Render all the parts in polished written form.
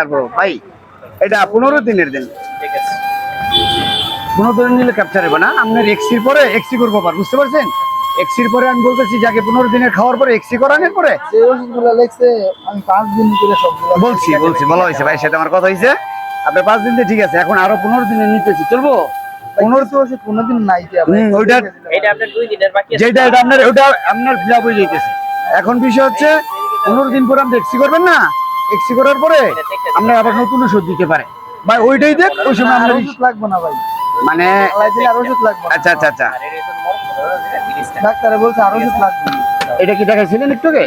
তারপর ভাই এটা 15 দিনের দিন, ঠিক আছে 15 দিন নিলে ক্যাপচার হবে না। আপনার এক্সির পরে এক্সি করবো পার, বুঝতে পারছেন? এক্সির পরে আমি বলতেছি যাকে 15 দিনের খাওয়ার পরে এক্সি করানোর পরে যে ওষুধগুলো লেখছে আমি 5 দিন করে সবগুলো বলছি ভালো হয়েছে ভাই, সাথে আমার কথা হয়েছে। আপনার 5 দিন দিয়ে ঠিক আছে, এখন আরো 15 দিনে নিতেছি, চলবো? 15 তো ওষুধ 15 দিন নাই কি আপনি ওইটা এটা আপনার 2 দিনের বাকি আছে যেটা এটা আপনার ফিলাপ হয়ে যাইতেছে। এখন বিষয় হচ্ছে 15 দিন পরে আপনি এক্সি করবেন না, এক্সি করার পরে আপনার আবার নতুন ওষুধ দিতে পারে ভাই, ওইটাই দেখ ওই সময় আর আপনার ওষুধ লাগবে না ভাই, মানে আল্লাহ দিলে আর ওষুধ লাগবে না। আচ্ছা আচ্ছা আচ্ছা আর এর জন্য জিনিসটা ডাক্তারে বলছে আর ওষুধ লাগবে না। এটা কি দেখাইছিলেন একটু আগে?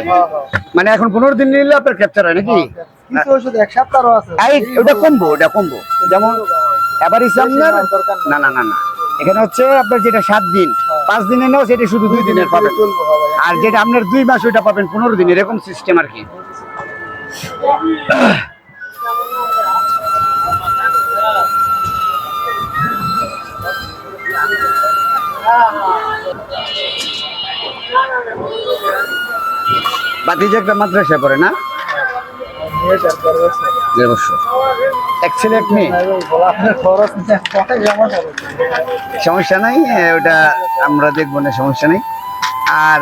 মানে এখন 15 দিন নিলে আপনার ক্যাপচার হয় নাকি? কিছু ওষুধ এক সপ্তাহও আছে এই ওটা কমবো, ওটা কমবো, যেমন এবারই আপনার দরকার না না না না এখানে হচ্ছে আপনার যেটা 7 দিন 5 দিনের নাও সেটা শুধু 2 দিনের পাবেন, চলবে ভাই। আর যেটা আপনার 2 মাস ওইটা পাবেন 15 দিন, এরকম সিস্টেম আর কি। বাতি যে একটা মাদ্রাসায় পড়ে না, নিয়ে তারপর বসে 1.5 বছর, এক ছেলে এক মেয়ে। বলা আপনার খরচ নিয়ে কত জমা হবে সমস্যা নাই, ওটা আমরা দেখবো না, সমস্যা নেই। আর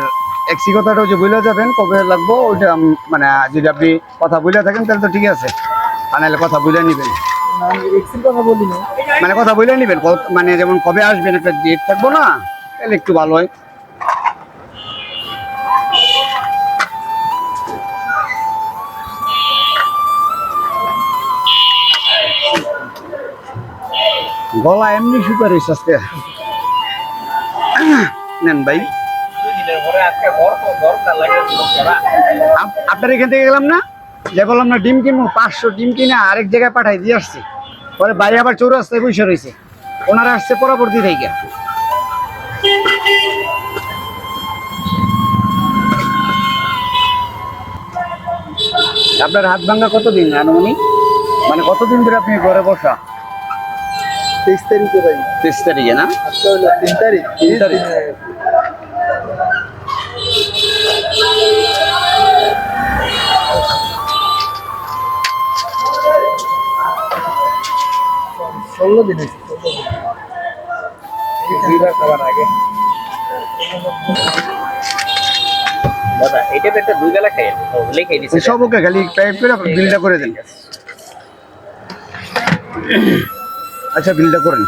এক্সি কথাটাও যে বলে যাবেন কবে লাগবো ওইটা মানে যদি আপনি কথা বলে থাকেন তাহলে তো ঠিক আছে, আর নাহলে কথা বলে নিবেন, না আমি এক্সির কথা বলিনি। মানে কথা বলে নিবেন, মানে যেমন কবে আসবেন একটা ডেট থাকবো না, তাহলে একটু ভালো হয়। গলা এমনি শুকার হয়েছে আজকে। নেন ভাই, 2 দিনের পরে আজকে দরকার লাগে করা আপনার এখান থেকে গেলাম না, যে বললাম না ডিম কিনবো, 500 ডিম কিনে আরেক জায়গায় পাঠাই দিয়ে আসছি, পরে বাইরে আবার চৌরাস্তায় বসে রয়েছে, ওনারা আসছে পরবর্তী থেকে। আপনার হাত ভাঙা কতদিন আনুমানিক, মানে কতদিন ধরে আপনি ঘরে বসা? 23 তারিখে ভাই, 23 তারিখে না? আজকে হলো 3 তারিখ, 3 তারিখ। ষোলো দিন হয়েছে, 16 দিন। দুইবার খাবার আগে দাদা এটা তো একটা 2 বেলা খাই লিখে দিছি সব ওকে, খালি টাইপ করে বিলটা করে দেন। আচ্ছা বিলটা করেন,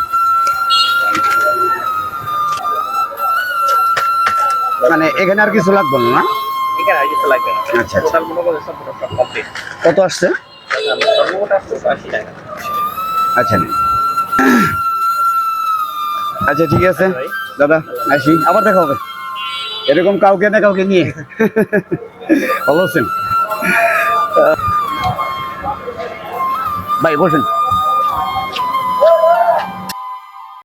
মানে এখানে আর কিছু লাগবে না? এখানে আর কিছু লাগবে না আচ্ছা। টোটাল মনে করে সব কমপ্লিট কত আসছে? সর্বমোট আসছে 80 টাকা আচ্ছা আচ্ছা ঠিক আছে দাদা, আসি, আবার দেখা হবে এরকম কাউকে না কাউকে নিয়ে। ভালো আছেন ভাই, বসেন।